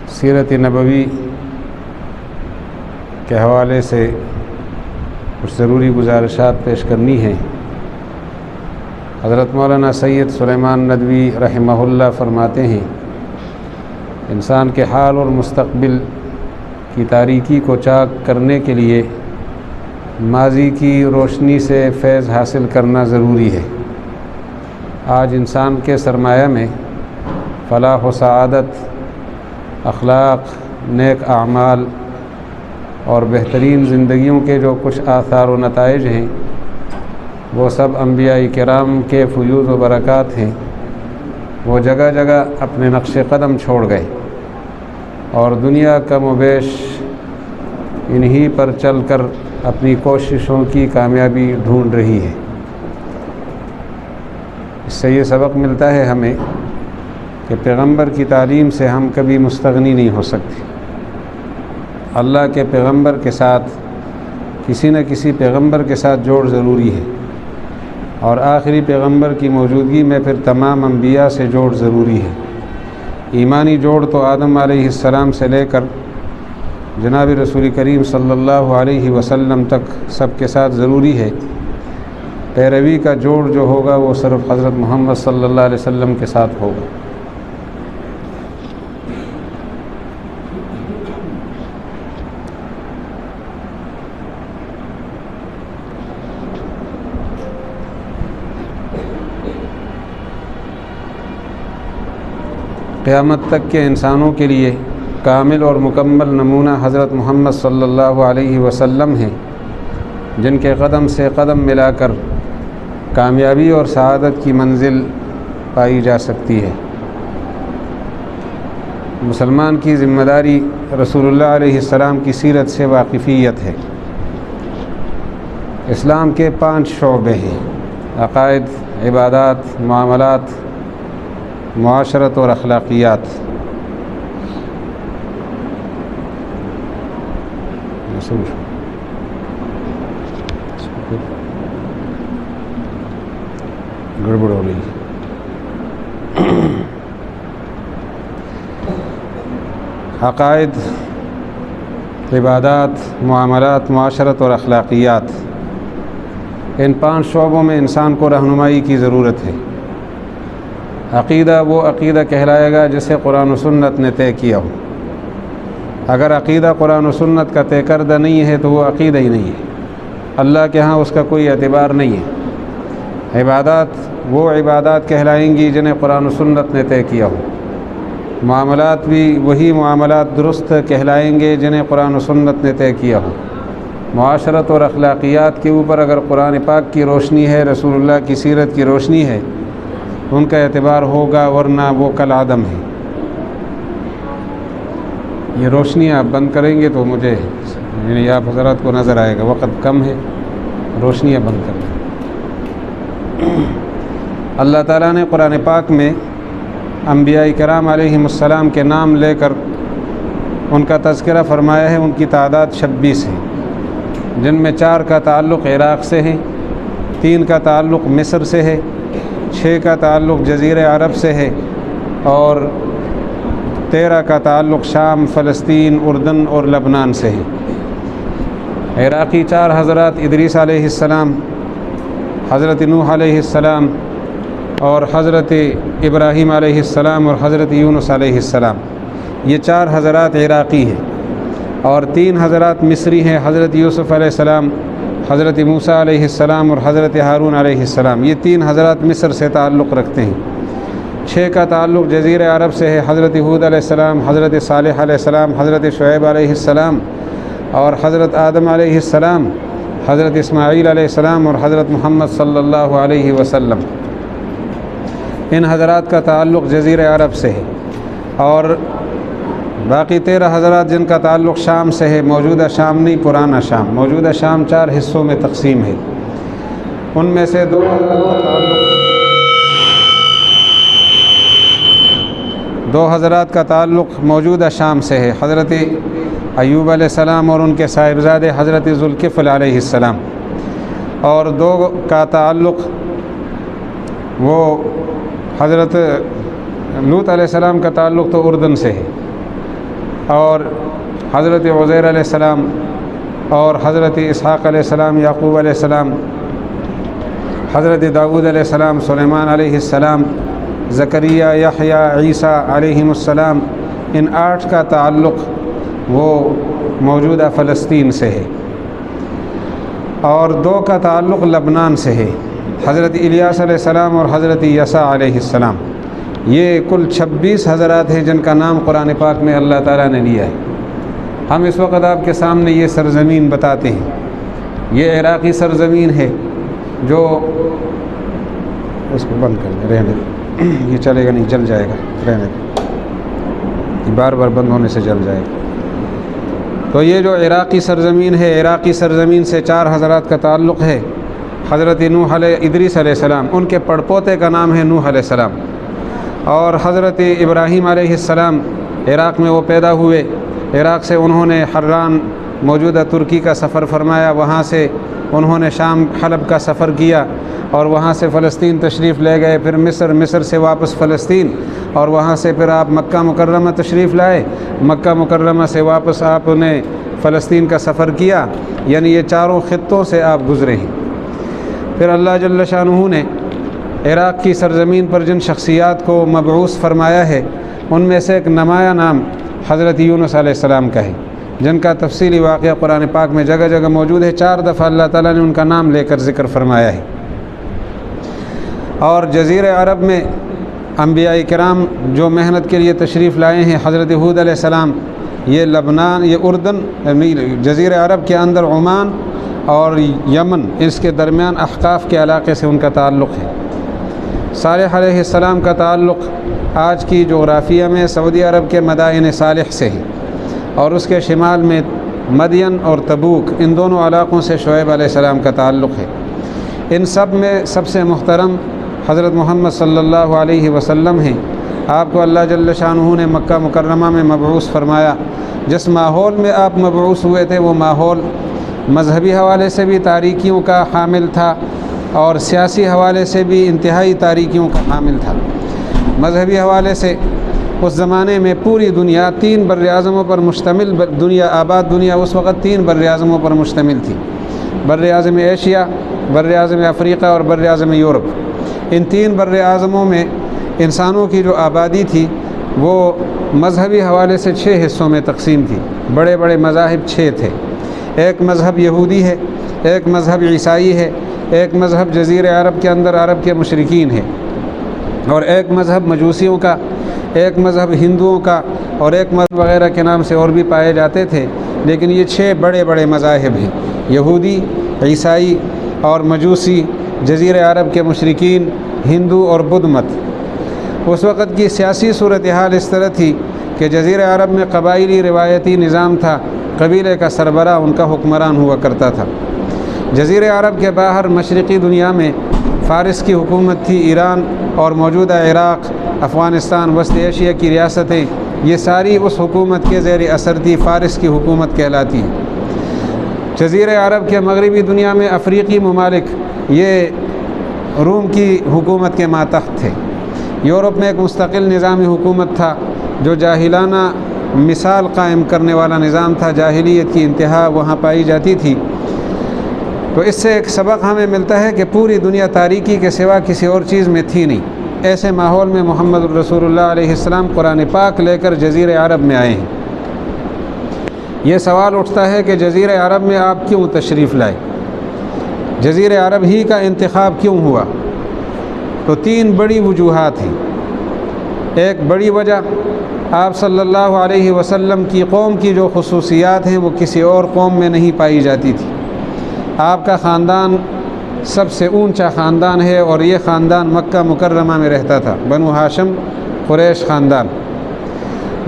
سیرت نبوی کے حوالے سے کچھ ضروری گزارشات پیش کرنی ہیں۔ حضرت مولانا سید سلیمان ندوی رحمہ اللہ فرماتے ہیں، انسان کے حال اور مستقبل کی تاریکی کو چاک کرنے کے لیے ماضی کی روشنی سے فیض حاصل کرنا ضروری ہے۔ آج انسان کے سرمایہ میں فلاح و سعادت، اخلاق، نیک اعمال اور بہترین زندگیوں کے جو کچھ آثار و نتائج ہیں وہ سب انبیاء کرام کے فیوض و برکات ہیں۔ وہ جگہ جگہ اپنے نقش قدم چھوڑ گئے اور دنیا کم و بیش انہی پر چل کر اپنی کوششوں کی کامیابی ڈھونڈ رہی ہے۔ اس سے یہ سبق ملتا ہے ہمیں کہ پیغمبر کی تعلیم سے ہم کبھی مستغنی نہیں ہو سکتے۔ اللہ کے پیغمبر کے ساتھ کسی نہ کسی پیغمبر کے ساتھ جوڑ ضروری ہے، اور آخری پیغمبر کی موجودگی میں پھر تمام انبیاء سے جوڑ ضروری ہے۔ ایمانی جوڑ تو آدم علیہ السلام سے لے کر جناب رسول کریم صلی اللہ علیہ وسلم تک سب کے ساتھ ضروری ہے۔ پیروی کا جوڑ جو ہوگا وہ صرف حضرت محمد صلی اللہ علیہ وسلم کے ساتھ ہوگا۔ قیامت تک کے انسانوں کے لیے کامل اور مکمل نمونہ حضرت محمد صلی اللہ علیہ وسلم ہیں، جن کے قدم سے قدم ملا کر کامیابی اور سعادت کی منزل پائی جا سکتی ہے۔ مسلمان کی ذمہ داری رسول اللہ علیہ السلام کی سیرت سے واقفیت ہے۔ اسلام کے 5 شعبے ہیں: عقائد، عبادات، معاملات، معاشرت اور اخلاقیات۔ گڑبڑ ہو رہی ہے۔ عقائد، عبادات، معاملات، معاشرت اور اخلاقیات، ان 5 شعبوں میں انسان کو رہنمائی کی ضرورت ہے۔ عقیدہ وہ عقیدہ کہلائے گا جسے قرآن و سنت نے طے کیا ہو۔ اگر عقیدہ قرآن و سنت کا طے کردہ نہیں ہے تو وہ عقیدہ ہی نہیں ہے، اللہ کے ہاں اس کا کوئی اعتبار نہیں ہے۔ عبادات وہ عبادات کہلائیں گی جنہیں قرآن و سنت نے طے کیا ہو۔ معاملات بھی وہی معاملات درست کہلائیں گے جنہیں قرآن و سنت نے طے کیا ہو۔ معاشرت اور اخلاقیات کے اوپر اگر قرآن پاک کی روشنی ہے، رسول اللہ کی سیرت کی روشنی ہے، ان کا اعتبار ہوگا، ورنہ وہ کل عدم ہے۔ یہ روشنی آپ بند کریں گے تو مجھے یعنی آپ حضرات کو نظر آئے گا، وقت کم ہے، روشنیاں بند کر دیں۔ اللہ تعالیٰ نے قرآن پاک میں انبیاء کرام علیہم السلام کے نام لے کر ان کا تذکرہ فرمایا ہے۔ ان کی تعداد 26 ہے، جن میں 4 کا تعلق عراق سے ہے، 3 کا تعلق مصر سے ہے، 6 کا تعلق جزیرہ عرب سے ہے، اور 13 کا تعلق شام، فلسطین، اردن اور لبنان سے ہے۔ عراقی 4 حضرات ادریس علیہ السلام، حضرت نوح علیہ السلام اور حضرت ابراہیم علیہ السلام اور حضرت یونس علیہ السلام، یہ 4 حضرات عراقی ہیں، اور 3 حضرات مصری ہیں، حضرت یوسف علیہ السلام، حضرت موسیٰ علیہ السلام اور حضرت ہارون علیہ السلام، یہ 3 حضرات مصر سے تعلق رکھتے ہیں۔ 6 کا تعلق جزیرہ عرب سے ہے، حضرت ہود علیہ السلام، حضرت صالح علیہ السلام، حضرت شعیب علیہ السلام اور حضرت آدم علیہ السلام، حضرت اسماعیل علیہ السلام اور حضرت محمد صلی اللہ علیہ وسلم۔ ان حضرات کا تعلق جزیرہ عرب سے ہے، اور باقی 13 حضرات جن کا تعلق شام سے ہے، موجودہ شام نہیں، پرانا شام، موجودہ شام 4 حصوں میں تقسیم ہے۔ ان میں سے 2 حضرات کا تعلق موجودہ شام سے ہے، حضرت ایوب علیہ السلام اور ان کے صاحبزادے حضرت ذوالکفل علیہ السلام، اور 2 کا تعلق وہ حضرت لوط علیہ السلام کا تعلق تو اردن سے ہے، اور حضرت عزیر علیہ السلام اور حضرت اسحاق علیہ السلام، یعقوب علیہ السلام، حضرت داؤد علیہ السلام، سلیمان علیہ السلام، زکریا، یحییٰ، عیسیٰ علیہم السلام، ان 8 کا تعلق وہ موجودہ فلسطین سے ہے، اور 2 کا تعلق لبنان سے ہے، حضرت الیاس علیہ السلام اور حضرت یسع علیہ السلام۔ یہ کل 26 حضرات ہیں جن کا نام قرآن پاک میں اللہ تعالیٰ نے لیا ہے۔ ہم اس وقت آپ کے سامنے یہ سرزمین بتاتے ہیں، یہ عراقی سرزمین ہے جو اس کو بند کر دیں، رہنے دیں، یہ چلے گا نہیں، جل جائے گا، رہنے دیں، یہ بار بار بند ہونے سے جل جائے گا۔ تو یہ جو عراقی سرزمین ہے، عراقی سرزمین سے 4 حضرات کا تعلق ہے۔ حضرت نوح ادریس علیہ السلام، ان کے پڑپوتے کا نام ہے نوح علیہ السلام، اور حضرت ابراہیم علیہ السلام عراق میں وہ پیدا ہوئے۔ عراق سے انہوں نے حران موجودہ ترکی کا سفر فرمایا، وہاں سے انہوں نے شام حلب کا سفر کیا، اور وہاں سے فلسطین تشریف لے گئے، پھر مصر سے واپس فلسطین، اور وہاں سے پھر آپ مکہ مکرمہ تشریف لائے، مکہ مکرمہ سے واپس آپ نے فلسطین کا سفر کیا، یعنی یہ 4 خطوں سے آپ گزرے ہیں۔ پھر اللہ جل شانہ نے عراق کی سرزمین پر جن شخصیات کو مبعوث فرمایا ہے، ان میں سے ایک نمایاں نام حضرت یونس علیہ السلام کا ہے، جن کا تفصیلی واقعہ قرآن پاک میں جگہ جگہ موجود ہے۔ 4 دفعہ اللہ تعالیٰ نے ان کا نام لے کر ذکر فرمایا ہے۔ اور جزیرہ عرب میں انبیاء کرام جو محنت کے لیے تشریف لائے ہیں، حضرت ہود علیہ السلام، یہ لبنان، یہ اردن، جزیرہ عرب کے اندر عمان اور یمن، اس کے درمیان احقاف کے علاقے سے ان کا تعلق ہے۔ صالح علیہ السلام کا تعلق آج کی جغرافیہ میں سعودی عرب کے مدائن صالح سے ہے، اور اس کے شمال میں مدین اور تبوک، ان دونوں علاقوں سے شعیب علیہ السلام کا تعلق ہے۔ ان سب میں سب سے محترم حضرت محمد صلی اللہ علیہ وسلم ہیں۔ آپ کو اللہ جل شانہ نے مکہ مکرمہ میں مبعوث فرمایا۔ جس ماحول میں آپ مبعوث ہوئے تھے، وہ ماحول مذہبی حوالے سے بھی تاریکیوں کا حامل تھا، اور سیاسی حوالے سے بھی انتہائی تاریکیوں کا حامل تھا۔ مذہبی حوالے سے اس زمانے میں پوری دنیا 3 براعظموں پر مشتمل، آباد دنیا اس وقت 3 براعظموں پر مشتمل تھی: براعظم ایشیا، براعظم افریقہ اور براعظم یورپ۔ ان 3 براعظموں میں انسانوں کی جو آبادی تھی وہ مذہبی حوالے سے 6 حصوں میں تقسیم تھی۔ بڑے بڑے مذاہب 6 تھے۔ ایک مذہب یہودی ہے، ایک مذہب عیسائی ہے، ایک مذہب جزیرہ عرب کے اندر عرب کے مشرکین ہے، اور ایک مذہب مجوسیوں کا، ایک مذہب ہندوؤں کا، اور ایک مذہب وغیرہ کے نام سے اور بھی پائے جاتے تھے۔ لیکن یہ 6 بڑے بڑے مذاہب ہیں: یہودی، عیسائی اور مجوسی، جزیرہ عرب کے مشرکین، ہندو اور بدھ مت۔ اس وقت کی سیاسی صورتحال اس طرح تھی کہ جزیرہ عرب میں قبائلی روایتی نظام تھا، قبیلے کا سربراہ ان کا حکمران ہوا کرتا تھا۔ جزیرہ عرب کے باہر مشرقی دنیا میں فارس کی حکومت تھی، ایران اور موجودہ عراق، افغانستان، وسط ایشیا کی ریاستیں، یہ ساری اس حکومت کے زیر اثر تھی، فارس کی حکومت کہلاتی ہے۔ جزیرہ عرب کے مغربی دنیا میں افریقی ممالک یہ روم کی حکومت کے ماتحت تھے۔ یورپ میں ایک مستقل نظامی حکومت تھا جو جاہلانہ مثال قائم کرنے والا نظام تھا، جاہلیت کی انتہا وہاں پائی جاتی تھی۔ تو اس سے ایک سبق ہمیں ملتا ہے کہ پوری دنیا تاریکی کے سوا کسی اور چیز میں تھی نہیں۔ ایسے ماحول میں محمد الرسول اللہ علیہ السلام قرآن پاک لے کر جزیرہ عرب میں آئے ہیں۔ یہ سوال اٹھتا ہے کہ جزیرہ عرب میں آپ کیوں تشریف لائے؟ جزیرہ عرب ہی کا انتخاب کیوں ہوا؟ تو 3 بڑی وجوہات ہیں۔ ایک بڑی وجہ، آپ صلی اللہ علیہ وسلم کی قوم کی جو خصوصیات ہیں وہ کسی اور قوم میں نہیں پائی جاتی تھی۔ آپ کا خاندان سب سے اونچا خاندان ہے، اور یہ خاندان مکہ مکرمہ میں رہتا تھا، بنو ہاشم قریش خاندان۔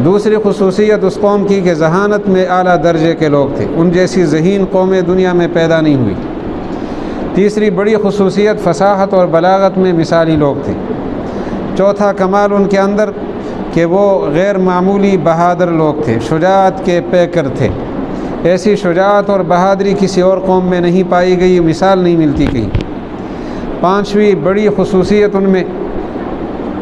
دوسری خصوصیت اس قوم کی کہ ذہانت میں اعلیٰ درجے کے لوگ تھے، ان جیسی ذہین قومیں دنیا میں پیدا نہیں ہوئی۔ تیسری بڑی خصوصیت فصاحت اور بلاغت میں مثالی لوگ تھے۔ چوتھا کمال ان کے اندر کہ وہ غیر معمولی بہادر لوگ تھے، شجاعت کے پیکر تھے۔ ایسی شجاعت اور بہادری کسی اور قوم میں نہیں پائی گئی، مثال نہیں ملتی کہیں۔ 5ویں بڑی خصوصیت ان میں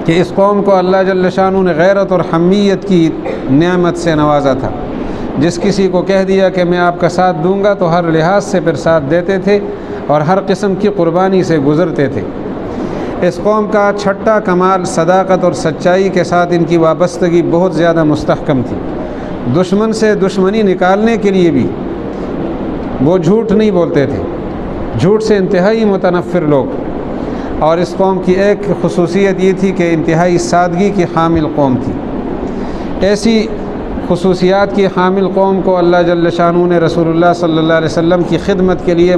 کہ اس قوم کو اللہ جل شانہ نے غیرت اور حمیت کی نعمت سے نوازا تھا۔ جس کسی کو کہہ دیا کہ میں آپ کا ساتھ دوں گا تو ہر لحاظ سے پھر ساتھ دیتے تھے اور ہر قسم کی قربانی سے گزرتے تھے۔ اس قوم کا چھٹا کمال صداقت اور سچائی کے ساتھ ان کی وابستگی بہت زیادہ مستحکم تھی۔ دشمن سے دشمنی نکالنے کے لیے بھی وہ جھوٹ نہیں بولتے تھے، جھوٹ سے انتہائی متنفر لوگ۔ اور اس قوم کی ایک خصوصیت یہ تھی کہ انتہائی سادگی کی حامل قوم تھی۔ ایسی خصوصیات کی حامل قوم کو اللہ جل شانہ نے رسول اللہ صلی اللہ علیہ وسلم کی خدمت کے لیے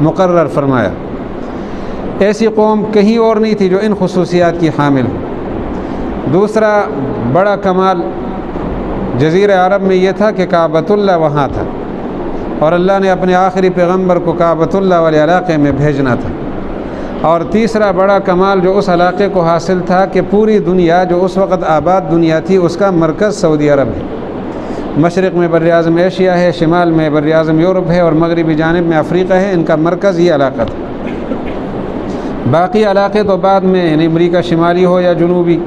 مقرر فرمایا۔ ایسی قوم کہیں اور نہیں تھی جو ان خصوصیات کی حامل ہو۔ دوسرا بڑا کمال جزیرہ عرب میں یہ تھا کہ کعبۃ اللہ وہاں تھا، اور اللہ نے اپنے آخری پیغمبر کو کعبۃ اللہ والے علاقے میں بھیجنا تھا۔ اور تیسرا بڑا کمال جو اس علاقے کو حاصل تھا کہ پوری دنیا جو اس وقت آباد دنیا تھی اس کا مرکز سعودی عرب ہے۔ مشرق میں بر اعظم ایشیا ہے، شمال میں بر اعظم یورپ ہے، اور مغربی جانب میں افریقہ ہے۔ ان کا مرکز یہ علاقہ تھا۔ باقی علاقے تو بعد میں، یعنی امریکہ شمالی ہو یا جنوبی،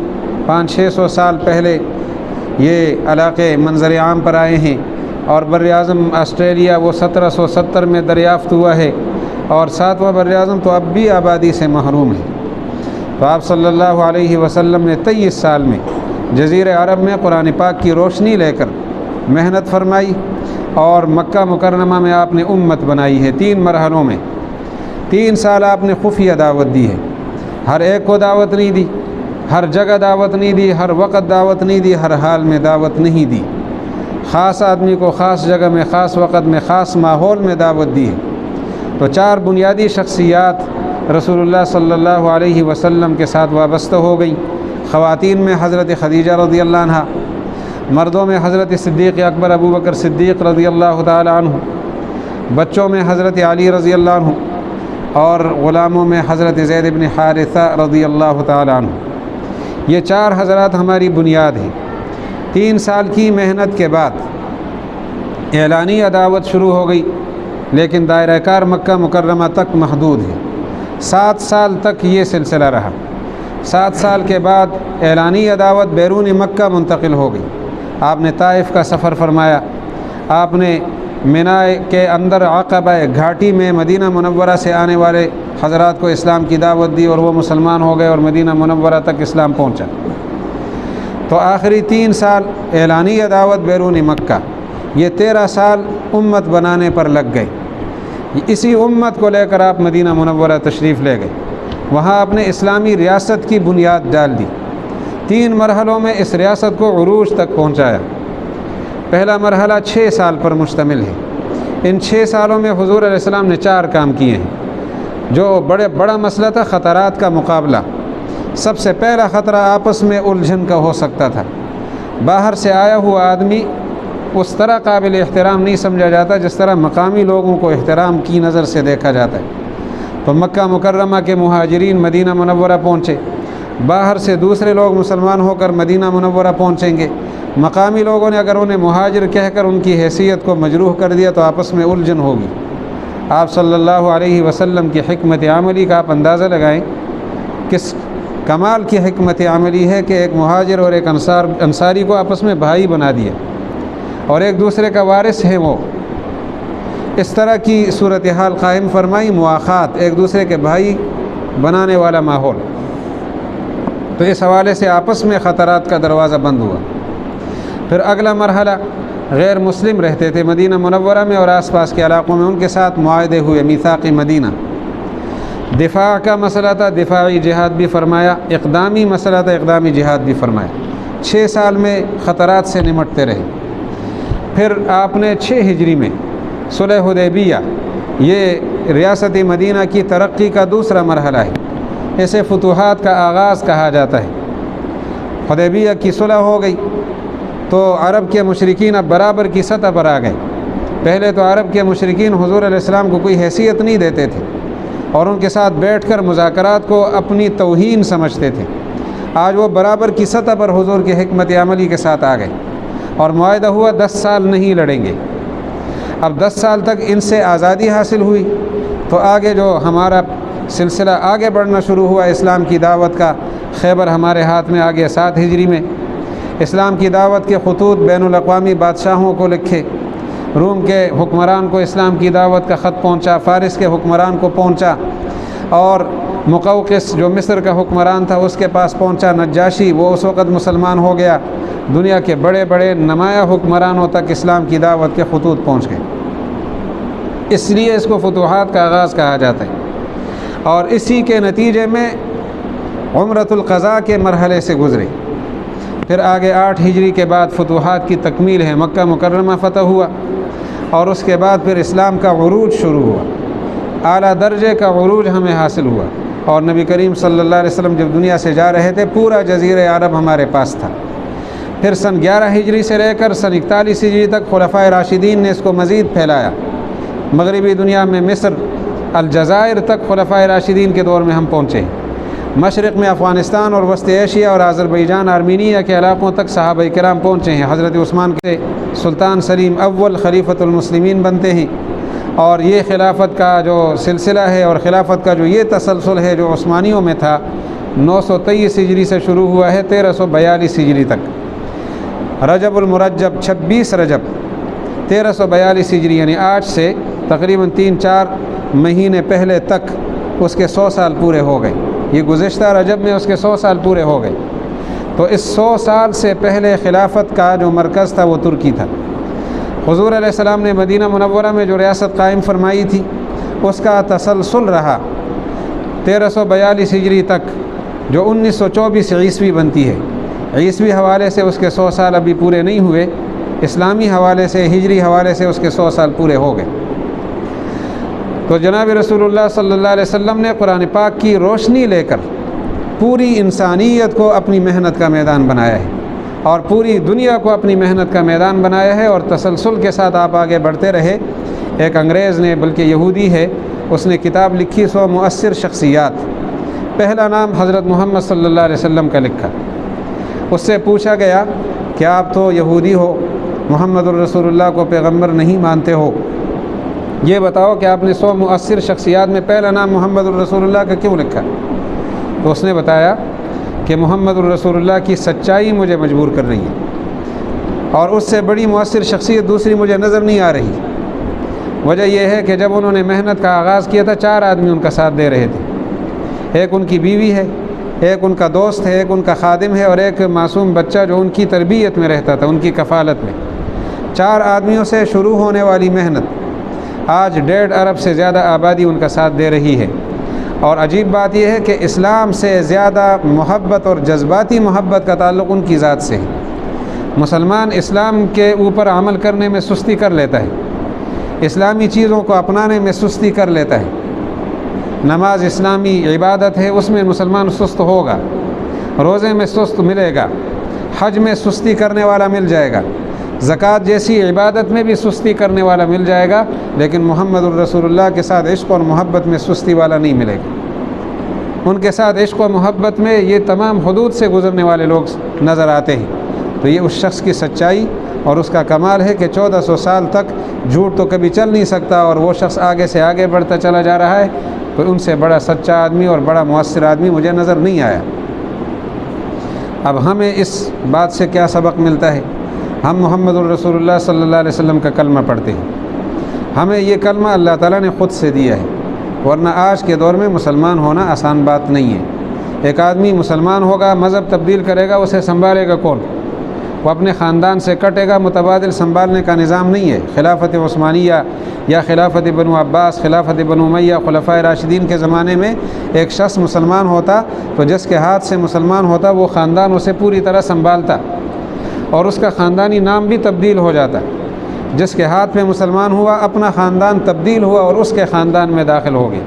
500-600 سال پہلے یہ علاقے منظر عام پر آئے ہیں۔ اور بر اعظم آسٹریلیا وہ 1770 میں دریافت ہوا ہے، اور 7واں بر اعظم تو اب بھی آبادی سے محروم ہے۔ تو آپ صلی اللہ علیہ وسلم نے 23 سال میں جزیرہ عرب میں قرآن پاک کی روشنی لے کر محنت فرمائی، اور مکہ مکرمہ میں آپ نے امت بنائی ہے 3 مرحلوں میں۔ 3 سال آپ نے خفیہ دعوت دی ہے، ہر ایک کو دعوت نہیں دی، ہر جگہ دعوت نہیں دی، ہر وقت دعوت نہیں دی، ہر حال میں دعوت نہیں دی۔ خاص آدمی کو خاص جگہ میں، خاص وقت میں، خاص ماحول میں دعوت دی ہے۔ تو 4 بنیادی شخصیات رسول اللہ صلی اللہ علیہ وسلم کے ساتھ وابستہ ہو گئیں۔ خواتین میں حضرت خدیجہ رضی اللہ عنہ، مردوں میں حضرت صدیق اکبر ابو بکر صدیق رضی اللہ تعالی عنہ، بچوں میں حضرت علی رضی اللہ عنہ، اور غلاموں میں حضرت زید بن حارثہ رضی اللہ تعالی عنہ۔ یہ 4 حضرات ہماری بنیاد ہیں۔ 3 سال کی محنت کے بعد اعلانیہ دعوت شروع ہو گئی، لیکن دائرہ کار مکہ مکرمہ تک محدود ہے۔ 7 سال تک یہ سلسلہ رہا۔ 7 سال کے بعد اعلانیہ دعوت بیرون مکہ منتقل ہو گئی۔ آپ نے طائف کا سفر فرمایا، آپ نے مینا کے اندر عقبہ گھاٹی میں مدینہ منورہ سے آنے والے حضرات کو اسلام کی دعوت دی، اور وہ مسلمان ہو گئے اور مدینہ منورہ تک اسلام پہنچا۔ تو آخری 3 سال اعلانیہ دعوت بیرون مکہ، یہ 13 سال امت بنانے پر لگ گئے۔ اسی امت کو لے کر آپ مدینہ منورہ تشریف لے گئے، وہاں آپ نے اسلامی ریاست کی بنیاد ڈال دی۔ 3 مرحلوں میں اس ریاست کو عروج تک پہنچایا۔ پہلا مرحلہ 6 سال پر مشتمل ہے۔ ان 6 سالوں میں حضور علیہ السلام نے 4 کام کیے ہیں۔ جو بڑا مسئلہ تھا خطرات کا مقابلہ۔ سب سے پہلا خطرہ آپس میں الجھن کا ہو سکتا تھا۔ باہر سے آیا ہوا آدمی اس طرح قابل احترام نہیں سمجھا جاتا جس طرح مقامی لوگوں کو احترام کی نظر سے دیکھا جاتا ہے۔ تو مکہ مکرمہ کے مہاجرین مدینہ منورہ پہنچے، باہر سے دوسرے لوگ مسلمان ہو کر مدینہ منورہ پہنچیں گے۔ مقامی لوگوں نے اگر انہیں مہاجر کہہ کر ان کی حیثیت کو مجروح کر دیا تو آپس میں الجھن ہوگی۔ آپ صلی اللہ علیہ وسلم کی حکمت عملی کا آپ اندازہ لگائیں، کس کمال کی حکمت عملی ہے کہ ایک مہاجر اور ایک انصاری کو آپس میں بھائی بنا دیا، اور ایک دوسرے کا وارث ہے وہ۔ اس طرح کی صورتحال قائم فرمائی، مواخات، ایک دوسرے کے بھائی بنانے والا ماحول۔ تو اس حوالے سے آپس میں خطرات کا دروازہ بند ہوا۔ پھر اگلا مرحلہ، غیر مسلم رہتے تھے مدینہ منورہ میں اور آس پاس کے علاقوں میں، ان کے ساتھ معاہدے ہوئے، میثاق مدینہ۔ دفاع کا مسئلہ تھا، دفاعی جہاد بھی فرمایا، اقدامی مسئلہ تھا، اقدامی جہاد بھی فرمایا۔ 6 سال میں خطرات سے نمٹتے رہے۔ پھر آپ نے 6 ہجری میں صلح حدیبیہ، یہ ریاست مدینہ کی ترقی کا دوسرا مرحلہ ہے، اسے فتوحات کا آغاز کہا جاتا ہے۔ حدیبیہ کی صلح ہو گئی تو عرب کے مشرکین اب برابر کی سطح پر آ گئے۔ پہلے تو عرب کے مشرکین حضور علیہ السلام کو کوئی حیثیت نہیں دیتے تھے، اور ان کے ساتھ بیٹھ کر مذاکرات کو اپنی توہین سمجھتے تھے۔ آج وہ برابر کی سطح پر حضور کی حکمت عملی کے ساتھ آ گئے، اور معاہدہ ہوا 10 سال نہیں لڑیں گے۔ اب 10 سال تک ان سے آزادی حاصل ہوئی، تو آگے جو ہمارا سلسلہ آگے بڑھنا شروع ہوا اسلام کی دعوت کا۔ خیبر ہمارے ہاتھ میں آ گیا 7 ہجری میں۔ اسلام کی دعوت کے خطوط بین الاقوامی بادشاہوں کو لکھے، روم کے حکمران کو اسلام کی دعوت کا خط پہنچا، فارس کے حکمران کو پہنچا، اور مقوقس جو مصر کا حکمران تھا اس کے پاس پہنچا، نجاشی وہ اس وقت مسلمان ہو گیا۔ دنیا کے بڑے بڑے نمایاں حکمرانوں تک اسلام کی دعوت کے خطوط پہنچ گئے، اس لیے اس کو فتوحات کا آغاز کہا جاتا ہے۔ اور اسی کے نتیجے میں عمرۃ القضاء کے مرحلے سے گزرے، پھر آگے 8 ہجری کے بعد فتوحات کی تکمیل ہے، مکہ مکرمہ فتح ہوا، اور اس کے بعد پھر اسلام کا عروج شروع ہوا، اعلیٰ درجے کا عروج ہمیں حاصل ہوا۔ اور نبی کریم صلی اللہ علیہ وسلم جب دنیا سے جا رہے تھے پورا جزیرہ عرب ہمارے پاس تھا۔ پھر سن 11 ہجری سے لے کر سن 41 ہجری تک خلفائے راشدین نے اس کو مزید پھیلایا، مغربی دنیا میں مصر، الجزائر تک خلفائے راشدین کے دور میں ہم پہنچے۔ مشرق میں افغانستان اور وسط ایشیا اور آذربائیجان آرمینیہ کے علاقوں تک صحابہ کرام پہنچے ہیں۔ حضرت عثمان کے سلطان سلیم اول خلیفۃ المسلمین بنتے ہیں، اور یہ خلافت کا جو سلسلہ ہے اور خلافت کا جو یہ تسلسل ہے جو عثمانیوں میں تھا 923 ہجری سے شروع ہوا ہے 1342 ہجری تک۔ رجب المرجب 26 رجب 1342 ہجری یعنی آج سے تقریباً 3-4 مہینے پہلے تک اس کے 100 سال پورے ہو گئے۔ یہ گزشتہ رجب میں اس کے 100 سال پورے ہو گئے۔ تو اس 100 سال سے پہلے خلافت کا جو مرکز تھا وہ ترکی تھا۔ حضور علیہ السلام نے مدینہ منورہ میں جو ریاست قائم فرمائی تھی اس کا تسلسل رہا 1342 ہجری تک، جو 1924 عیسوی بنتی ہے۔ عیسوی حوالے سے اس کے 100 سال ابھی پورے نہیں ہوئے، اسلامی حوالے سے ہجری حوالے سے اس کے 100 سال پورے ہو گئے۔ تو جناب رسول اللہ صلی اللہ علیہ وسلم نے قرآن پاک کی روشنی لے کر پوری انسانیت کو اپنی محنت کا میدان بنایا ہے، اور پوری دنیا کو اپنی محنت کا میدان بنایا ہے، اور تسلسل کے ساتھ آپ آگے بڑھتے رہے۔ ایک انگریز نے، بلکہ یہودی ہے، اس نے کتاب لکھی 100 مؤثر شخصیات، پہلا نام حضرت محمد صلی اللہ علیہ وسلم کا لکھا۔ اس سے پوچھا گیا کہ آپ تو یہودی ہو، محمد الرسول اللہ کو پیغمبر نہیں مانتے ہو، یہ بتاؤ کہ آپ نے 100 مؤثر شخصیات میں پہلا نام محمد الرسول اللہ کا کیوں لکھا؟ تو اس نے بتایا کہ محمد الرسول اللہ کی سچائی مجھے مجبور کر رہی ہے، اور اس سے بڑی مؤثر شخصیت دوسری مجھے نظر نہیں آ رہی۔ وجہ یہ ہے کہ جب انہوں نے محنت کا آغاز کیا تھا 4 آدمی ان کا ساتھ دے رہے تھے، ایک ان کی بیوی ہے، ایک ان کا دوست ہے، ایک ان کا خادم ہے، اور ایک معصوم بچہ جو ان کی تربیت میں رہتا تھا، ان کی کفالت میں۔ 4 آدمیوں سے شروع ہونے والی محنت آج 1.5 ارب سے زیادہ آبادی ان کا ساتھ دے رہی ہے۔ اور عجیب بات یہ ہے کہ اسلام سے زیادہ محبت اور جذباتی محبت کا تعلق ان کی ذات سے ہے۔ مسلمان اسلام کے اوپر عمل کرنے میں سستی کر لیتا ہے، اسلامی چیزوں کو اپنانے میں سستی کر لیتا ہے۔ نماز اسلامی عبادت ہے، اس میں مسلمان سست ہوگا، روزے میں سست ملے گا، حج میں سستی کرنے والا مل جائے گا، زکوٰۃ جیسی عبادت میں بھی سستی کرنے والا مل جائے گا، لیکن محمد الرسول اللہ کے ساتھ عشق اور محبت میں سستی والا نہیں ملے گا۔ ان کے ساتھ عشق و محبت میں یہ تمام حدود سے گزرنے والے لوگ نظر آتے ہیں۔ تو یہ اس شخص کی سچائی اور اس کا کمال ہے کہ 1400 سال تک جھوٹ تو کبھی چل نہیں سکتا، اور وہ شخص آگے سے آگے بڑھتا چلا جا رہا ہے، تو ان سے بڑا سچا آدمی اور بڑا مؤثر آدمی مجھے نظر نہیں آیا۔ اب ہمیں اس بات سے کیا سبق ملتا ہے؟ ہم محمد الرسول اللہ صلی اللہ علیہ وسلم کا کلمہ پڑھتے ہیں، ہمیں یہ کلمہ اللہ تعالیٰ نے خود سے دیا ہے، ورنہ آج کے دور میں مسلمان ہونا آسان بات نہیں ہے۔ ایک آدمی مسلمان ہوگا، مذہب تبدیل کرے گا، اسے سنبھالے گا کون؟ وہ اپنے خاندان سے کٹے گا، متبادل سنبھالنے کا نظام نہیں ہے۔ خلافت عثمانیہ یا خلافت بنو عباس، خلافت بنو امیہ، خلفائے راشدین کے زمانے میں ایک شخص مسلمان ہوتا تو جس کے ہاتھ سے مسلمان ہوتا وہ خاندان اسے پوری طرح سنبھالتا، اور اس کا خاندانی نام بھی تبدیل ہو جاتا۔ جس کے ہاتھ میں مسلمان ہوا اپنا خاندان تبدیل ہوا اور اس کے خاندان میں داخل ہو گیا،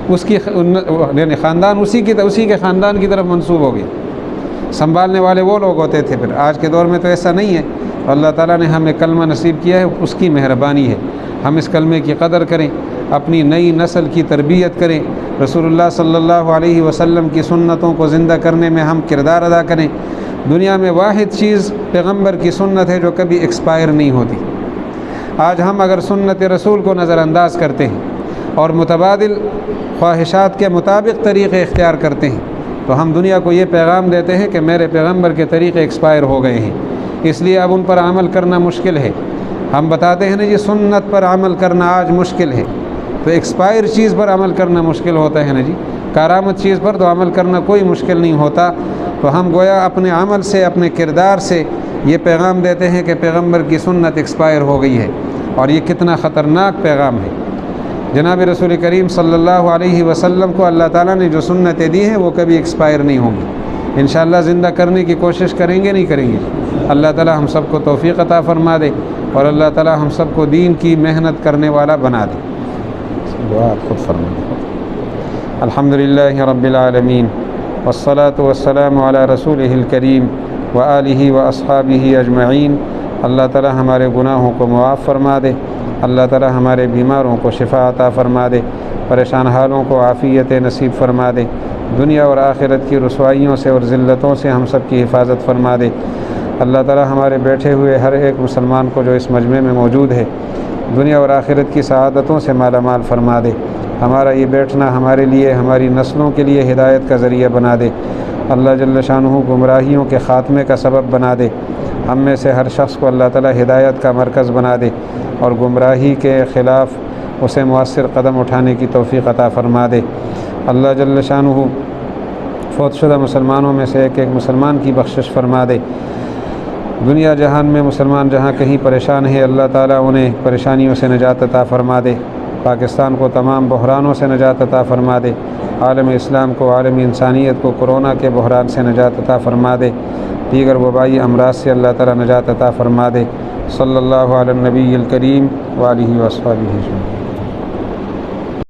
اس کی یعنی خاندان اسی کے خاندان کی طرف منسوب ہو گیا، سنبھالنے والے وہ لوگ ہوتے تھے۔ پھر آج کے دور میں تو ایسا نہیں ہے۔ اللہ تعالیٰ نے ہمیں کلمہ نصیب کیا ہے، اس کی مہربانی ہے۔ ہم اس کلمے کی قدر کریں، اپنی نئی نسل کی تربیت کریں، رسول اللہ صلی اللہ علیہ وسلم کی سنتوں کو زندہ کرنے میں ہم کردار ادا کریں۔ دنیا میں واحد چیز پیغمبر کی سنت ہے جو کبھی ایکسپائر نہیں ہوتی۔ آج ہم اگر سنت رسول کو نظر انداز کرتے ہیں اور متبادل خواہشات کے مطابق طریقے اختیار کرتے ہیں، تو ہم دنیا کو یہ پیغام دیتے ہیں کہ میرے پیغمبر کے طریقے ایکسپائر ہو گئے ہیں، اس لیے اب ان پر عمل کرنا مشکل ہے۔ ہم بتاتے ہیں نا جی سنت پر عمل کرنا آج مشکل ہے، تو ایکسپائر چیز پر عمل کرنا مشکل ہوتا ہے نا جی، کارآمد چیز پر تو عمل کرنا کوئی مشکل نہیں ہوتا۔ تو ہم گویا اپنے عمل سے، اپنے کردار سے یہ پیغام دیتے ہیں کہ پیغمبر کی سنت ایکسپائر ہو گئی ہے، اور یہ کتنا خطرناک پیغام ہے۔ جناب رسول کریم صلی اللہ علیہ وسلم کو اللہ تعالیٰ نے جو سنتیں دی ہیں وہ کبھی ایکسپائر نہیں ہوں گی، انشاءاللہ زندہ کرنے کی کوشش کریں گے نہیں کریں گے؟ اللہ تعالیٰ ہم سب کو توفیق عطا فرما دے، اور اللہ تعالیٰ ہم سب کو دین کی محنت کرنے والا بنا دے۔ دعا خود فرما دے۔ الحمدللہ رب العالمین والصلاة والسلام علی رسولہ الکریم وآلہ واصحابہ اجمعین۔ اللہ تعالیٰ ہمارے گناہوں کو معاف فرما دے، اللہ تعالیٰ ہمارے بیماروں کو شفا عطا فرما دے، پریشان حالوں کو عافیت نصیب فرما دے، دنیا اور آخرت کی رسوائیوں سے اور ذلتوں سے ہم سب کی حفاظت فرما دے۔ اللہ تعالیٰ ہمارے بیٹھے ہوئے ہر ایک مسلمان کو جو اس مجمع میں موجود ہے دنیا اور آخرت کی سعادتوں سے مالا مال فرما دے۔ ہمارا یہ بیٹھنا ہمارے لیے، ہماری نسلوں کے لیے ہدایت کا ذریعہ بنا دے۔ اللہ جل شانہ گمراہیوں کے خاتمے کا سبب بنا دے۔ ہم میں سے ہر شخص کو اللہ تعالیٰ ہدایت کا مرکز بنا دے، اور گمراہی کے خلاف اسے مؤثر قدم اٹھانے کی توفیق عطا فرما دے۔ اللہ جل شانہ فوت شدہ مسلمانوں میں سے ایک ایک مسلمان کی بخشش فرما دے۔ دنیا جہان میں مسلمان جہاں کہیں پریشان ہیں، اللہ تعالیٰ انہیں پریشانیوں سے نجات عطا فرما دے۔ پاکستان کو تمام بحرانوں سے نجات عطا فرما دے۔ عالم اسلام کو، عالم انسانیت کو کورونا کے بحران سے نجات عطا فرما دے۔ دیگر وبائی امراض سے اللہ تعالیٰ نجات عطا فرما دے۔ صلی اللہ علی النبی الکریم وآلہ وصحبہ اجمعین۔